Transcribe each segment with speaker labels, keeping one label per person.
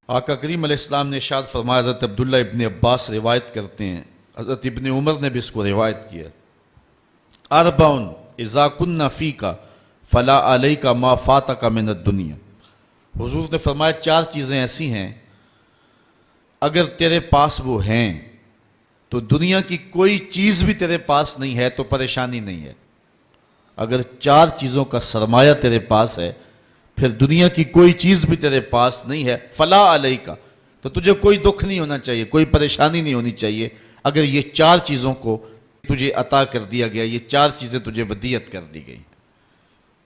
Speaker 1: آقا کریم علیہ السلام نے ارشاد فرمایا، حضرت عبداللہ ابن عباس روایت کرتے ہیں، حضرت ابن عمر نے بھی اس کو روایت کیا، اربعن اذا کن فیک فلا علیک ما فاتک من الدنیا۔ حضور نے فرمایا چار چیزیں ایسی ہیں اگر تیرے پاس وہ ہیں تو دنیا کی کوئی چیز بھی تیرے پاس نہیں ہے تو پریشانی نہیں ہے۔ اگر چار چیزوں کا سرمایہ تیرے پاس ہے پھر دنیا کی کوئی چیز بھی تیرے پاس نہیں ہے، فلا علیک، تو تجھے کوئی دکھ نہیں ہونا چاہیے، کوئی پریشانی نہیں ہونی چاہیے اگر یہ چار چیزوں کو تجھے عطا کر دیا گیا، یہ چار چیزیں تجھے ودیعت کر دی گئی۔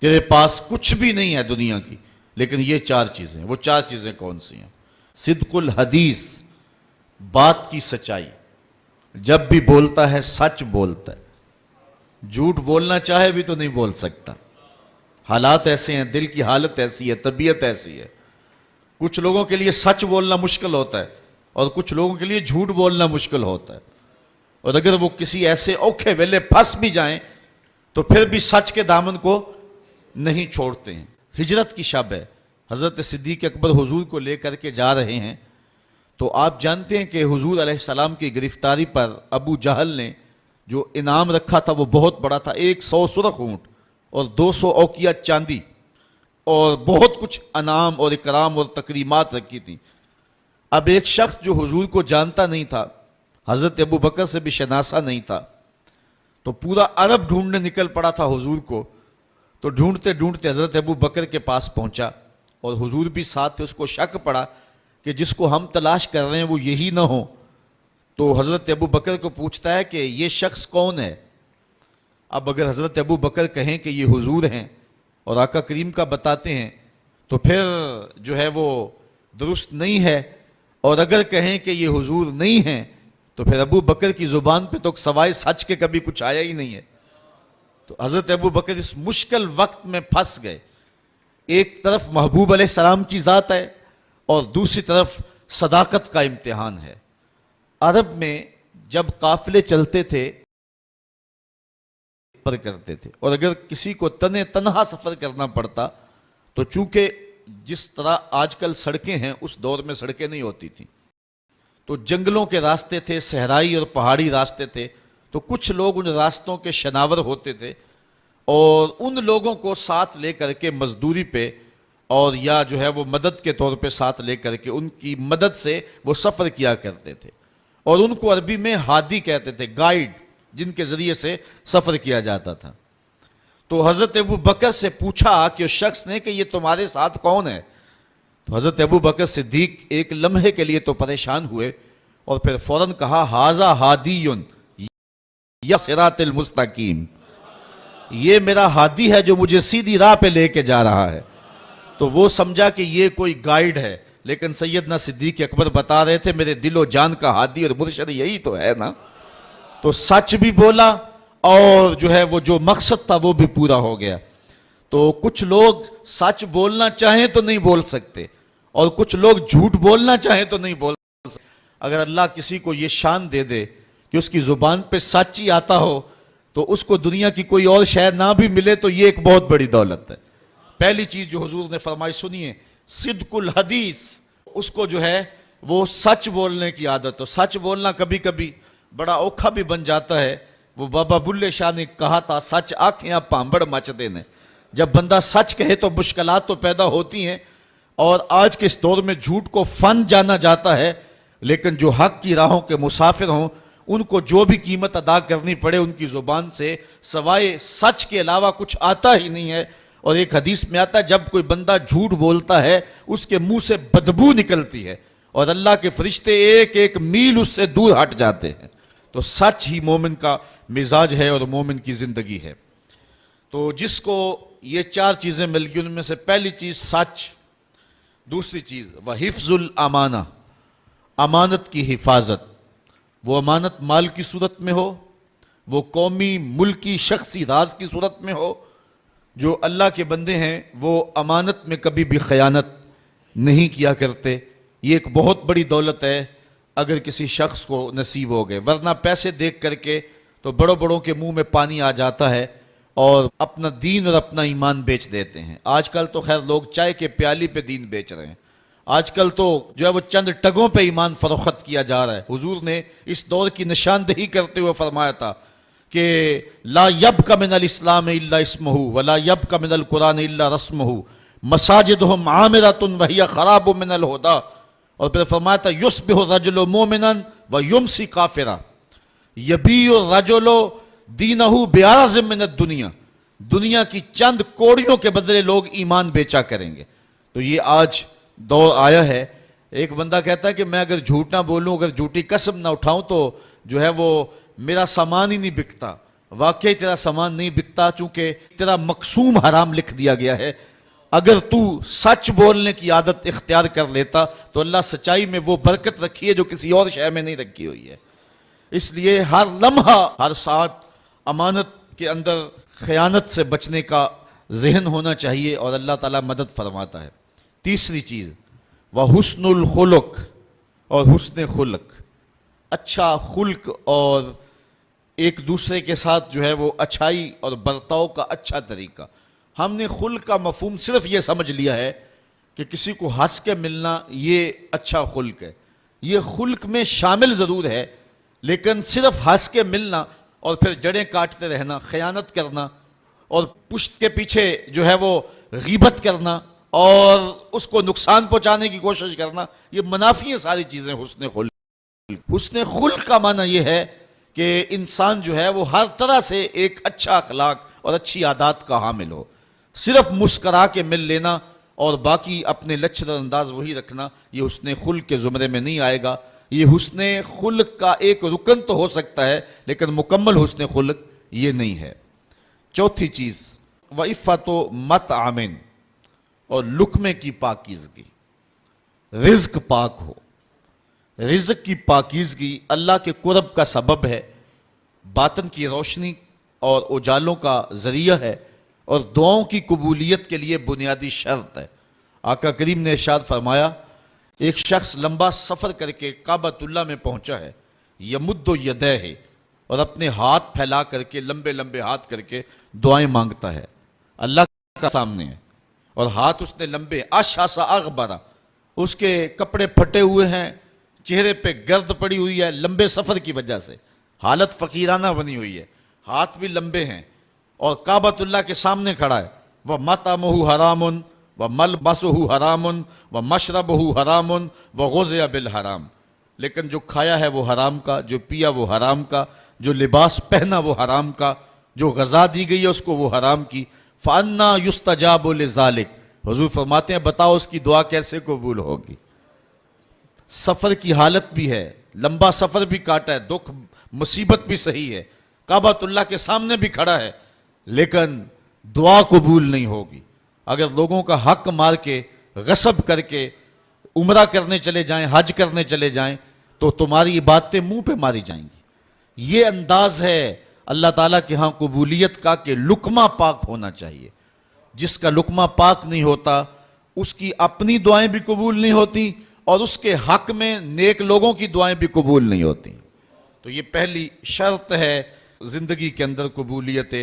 Speaker 1: تیرے پاس کچھ بھی نہیں ہے دنیا کی لیکن یہ چار چیزیں، وہ چار چیزیں کون سی ہیں؟ صدق الحدیث، بات کی سچائی، جب بھی بولتا ہے سچ بولتا ہے، جھوٹ بولنا چاہے بھی تو نہیں بول سکتا، حالات ایسے ہیں، دل کی حالت ایسی ہے، طبیعت ایسی ہے۔ کچھ لوگوں کے لیے سچ بولنا مشکل ہوتا ہے اور کچھ لوگوں کے لیے جھوٹ بولنا مشکل ہوتا ہے، اور اگر وہ کسی ایسے اوکھے ویلے پھنس بھی جائیں تو پھر بھی سچ کے دامن کو نہیں چھوڑتے ہیں۔ ہجرت کی شب ہے، حضرت صدیق اکبر حضور کو لے کر کے جا رہے ہیں، تو آپ جانتے ہیں کہ حضور علیہ السلام کی گرفتاری پر ابو جہل نے جو انعام رکھا تھا وہ بہت بڑا تھا، 100 سرخ اونٹ اور 200 اوقیہ چاندی اور بہت کچھ انعام اور اکرام اور تکریمات رکھی تھی۔ اب ایک شخص جو حضور کو جانتا نہیں تھا، حضرت ابو بکر سے بھی شناسہ نہیں تھا، تو پورا عرب ڈھونڈنے نکل پڑا تھا حضور کو، تو ڈھونڈتے ڈھونڈتے حضرت ابو بکر کے پاس پہنچا اور حضور بھی ساتھ تھے، اس کو شک پڑا کہ جس کو ہم تلاش کر رہے ہیں وہ یہی نہ ہو، تو حضرت ابو بکر کو پوچھتا ہے کہ یہ شخص کون ہے؟ اب اگر حضرت ابو بکر کہیں کہ یہ حضور ہیں اور آقا کریم کا بتاتے ہیں تو پھر جو ہے وہ درست نہیں ہے، اور اگر کہیں کہ یہ حضور نہیں ہیں تو پھر ابو بکر کی زبان پہ تو سوائے سچ کے کبھی کچھ آیا ہی نہیں ہے۔ تو حضرت ابو بکر اس مشکل وقت میں پھنس گئے، ایک طرف محبوب علیہ السلام کی ذات ہے اور دوسری طرف صداقت کا امتحان ہے۔ عرب میں جب قافلے چلتے تھے سفر کرتے تھے، اور اگر کسی کو تنہا سفر کرنا پڑتا تو چونکہ جس طرح آج کل سڑکیں ہیں اس دور میں سڑکیں نہیں ہوتی تھیں، تو جنگلوں کے راستے تھے، صحرائی اور پہاڑی راستے تھے، تو کچھ لوگ ان راستوں کے شناور ہوتے تھے اور ان لوگوں کو ساتھ لے کر کے مزدوری پہ اور یا جو ہے وہ مدد کے طور پہ ساتھ لے کر کے ان کی مدد سے وہ سفر کیا کرتے تھے، اور ان کو عربی میں ہادی کہتے تھے، گائیڈ، جن کے ذریعے سے سفر کیا جاتا تھا۔ تو حضرت ابو بکر سے پوچھا کہ اس شخص نے کہ یہ تمہارے ساتھ کون ہے؟ تو حضرت ابو بکر صدیق ایک لمحے کے لیے تو پریشان ہوئے اور پھر فوراً کہا، ھذا ہادی یا صراط المستقیم، یہ میرا ہادی ہے جو مجھے سیدھی راہ پہ لے کے جا رہا ہے۔ تو وہ سمجھا کہ یہ کوئی گائیڈ ہے، لیکن سیدنا صدیق اکبر بتا رہے تھے میرے دل و جان کا ہادی اور مرشد یہی تو ہے نا۔ تو سچ بھی بولا اور جو ہے وہ جو مقصد تھا وہ بھی پورا ہو گیا۔ تو کچھ لوگ سچ بولنا چاہیں تو نہیں بول سکتے اور کچھ لوگ جھوٹ بولنا چاہیں تو نہیں بول سکتے۔ اگر اللہ کسی کو یہ شان دے دے کہ اس کی زبان پہ سچ ہی آتا ہو تو اس کو دنیا کی کوئی اور شے نہ بھی ملے تو یہ ایک بہت بڑی دولت ہے۔ پہلی چیز جو حضور نے فرمائی سنیے، صدق الحدیث، اس کو جو ہے وہ سچ بولنے کی عادت ہو۔ سچ بولنا کبھی کبھی بڑا اوکھا بھی بن جاتا ہے۔ وہ بابا بلے شاہ نے کہا تھا، سچ آنکھیں پامبڑ مچ دینے۔ جب بندہ سچ کہے تو مشکلات تو پیدا ہوتی ہیں، اور آج کے اس دور میں جھوٹ کو فن جانا جاتا ہے، لیکن جو حق کی راہوں کے مسافر ہوں ان کو جو بھی قیمت ادا کرنی پڑے ان کی زبان سے سوائے سچ کے علاوہ کچھ آتا ہی نہیں ہے۔ اور ایک حدیث میں آتا ہے جب کوئی بندہ جھوٹ بولتا ہے اس کے منہ سے بدبو نکلتی ہے اور اللہ کے فرشتے ایک ایک میل اس سے دور ہٹ جاتے ہیں۔ تو سچ ہی مومن کا مزاج ہے اور مومن کی زندگی ہے۔ تو جس کو یہ چار چیزیں مل گئی ان میں سے پہلی چیز سچ، دوسری چیز وحفظ الامانہ، امانت کی حفاظت، وہ امانت مال کی صورت میں ہو، وہ قومی، ملکی، شخصی راز کی صورت میں ہو۔ جو اللہ کے بندے ہیں وہ امانت میں کبھی بھی خیانت نہیں کیا کرتے، یہ ایک بہت بڑی دولت ہے اگر کسی شخص کو نصیب ہو گئے، ورنہ پیسے دیکھ کر کے تو بڑوں بڑوں کے منہ میں پانی آ جاتا ہے اور اپنا دین اور اپنا ایمان بیچ دیتے ہیں۔ آج کل تو خیر لوگ چائے کے پیالی پہ دین بیچ رہے ہیں، آج کل تو جو ہے وہ چند ٹگوں پہ ایمان فروخت کیا جا رہا ہے. حضور نے اس دور کی نشاندہی کرتے ہوئے فرمایا تھا کہ لا یبق من الاسلام الا اسمہ ولا یبق من القرآن الا رسمہ مساجدہم عامرۃ وہی خراب من الہدی. اور پھر فرمایا تھا یصبح الرجل مومنا ویمسی کافرا یبیع الرجل دینہ بعرض من الدنیا. دنیا کی چند کوڑیوں کے بدلے لوگ ایمان بیچا کریں گے. تو یہ آج دور آیا ہے. ایک بندہ کہتا ہے کہ میں اگر جھوٹ نہ بولوں، اگر جھوٹی قسم نہ اٹھاؤں تو جو ہے وہ میرا سامان ہی نہیں بکتا. واقعی تیرا سامان نہیں بکتا، چونکہ تیرا مقسوم حرام لکھ دیا گیا ہے. اگر تو سچ بولنے کی عادت اختیار کر لیتا تو اللہ سچائی میں وہ برکت رکھی ہے جو کسی اور شے میں نہیں رکھی ہوئی ہے. اس لیے ہر لمحہ، ہر ساتھ امانت کے اندر خیانت سے بچنے کا ذہن ہونا چاہیے، اور اللہ تعالیٰ مدد فرماتا ہے. تیسری چیز وحسن الخلق، اور حسن خلق، اچھا خلق اور ایک دوسرے کے ساتھ جو ہے وہ اچھائی اور برتاؤ کا اچھا طریقہ. ہم نے خلق کا مفہوم صرف یہ سمجھ لیا ہے کہ کسی کو ہنس کے ملنا یہ اچھا خلق ہے. یہ خلق میں شامل ضرور ہے، لیکن صرف ہنس کے ملنا اور پھر جڑیں کاٹتے رہنا، خیانت کرنا اور پشت کے پیچھے جو ہے وہ غیبت کرنا اور اس کو نقصان پہنچانے کی کوشش کرنا، یہ منافی ہیں ساری چیزیں حسن خلق. حسن خلق کا معنی یہ ہے کہ انسان جو ہے وہ ہر طرح سے ایک اچھا اخلاق اور اچھی عادات کا حامل ہو. صرف مسکرا کے مل لینا اور باقی اپنے لچھر انداز وہی رکھنا، یہ حسن خلق کے زمرے میں نہیں آئے گا. یہ حسن خلق کا ایک رکن تو ہو سکتا ہے، لیکن مکمل حسن خلق یہ نہیں ہے. چوتھی چیز وعفت و مطعم، اور لقمے کی پاکیزگی، رزق پاک ہو. رزق کی پاکیزگی اللہ کے قرب کا سبب ہے، باطن کی روشنی اور اجالوں کا ذریعہ ہے، اور دعاؤں کی قبولیت کے لیے بنیادی شرط ہے. آقا کریم نے ارشاد فرمایا ایک شخص لمبا سفر کر کے کعبۃ اللہ میں پہنچا ہے، یمد یدیہ، اور اپنے ہاتھ پھیلا کر کے لمبے لمبے ہاتھ کر کے دعائیں مانگتا ہے. اللہ کا سامنے ہے اور ہاتھ اس نے لمبے، اشعث اغبر، اس کے کپڑے پھٹے ہوئے ہیں، چہرے پہ گرد پڑی ہوئی ہے لمبے سفر کی وجہ سے، حالت فقیرانہ بنی ہوئی ہے، ہاتھ بھی لمبے ہیں اور کعبۃ اللہ کے سامنے کھڑا ہے. وَمَطْعَمُهُ حَرَامٌ وَمَلْبَسُهُ حَرَامٌ وَمَشْرَبُهُ حَرَامٌ وَغُذِيَ بِالْحَرَام. لیکن جو کھایا ہے وہ حرام کا، جو پیا وہ حرام کا، جو لباس پہنا وہ حرام کا، جو غذا دی گئی ہے اس کو وہ حرام کی. فَأَنَّا يُسْتَجَابُ لِذَلِكَ. حضور فرماتے ہیں بتاؤ اس کی دعا کیسے قبول ہوگی. سفر کی حالت بھی ہے، لمبا سفر بھی کاٹا ہے، دکھ مصیبت بھی صحیح ہے، کعبۃ اللہ کے سامنے بھی کھڑا ہے، لیکن دعا قبول نہیں ہوگی. اگر لوگوں کا حق مار کے، غصب کر کے عمرہ کرنے چلے جائیں، حج کرنے چلے جائیں تو تمہاری باتیں منہ پہ ماری جائیں گی. یہ انداز ہے اللہ تعالیٰ کے ہاں قبولیت کا کہ لقمہ پاک ہونا چاہیے. جس کا لقمہ پاک نہیں ہوتا اس کی اپنی دعائیں بھی قبول نہیں ہوتی اور اس کے حق میں نیک لوگوں کی دعائیں بھی قبول نہیں ہوتی. تو یہ پہلی شرط ہے زندگی کے اندر قبولیت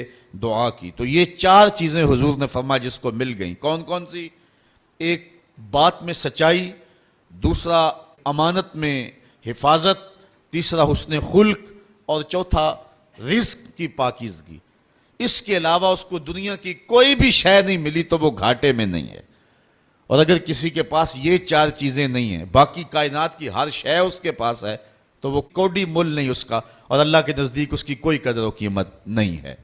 Speaker 1: دعا کی. تو یہ چار چیزیں حضور نے فرمایا جس کو مل گئیں. کون کون سی؟ ایک بات میں سچائی، دوسرا امانت میں حفاظت، تیسرا حسن خلق، اور چوتھا رزق کی پاکیزگی. اس کے علاوہ اس کو دنیا کی کوئی بھی شے نہیں ملی تو وہ گھاٹے میں نہیں ہے. اور اگر کسی کے پاس یہ چار چیزیں نہیں ہیں، باقی کائنات کی ہر شے اس کے پاس ہے، تو وہ کوڈی مل نہیں اس کا، اور اللہ کے نزدیک اس کی کوئی قدر و قیمت نہیں ہے.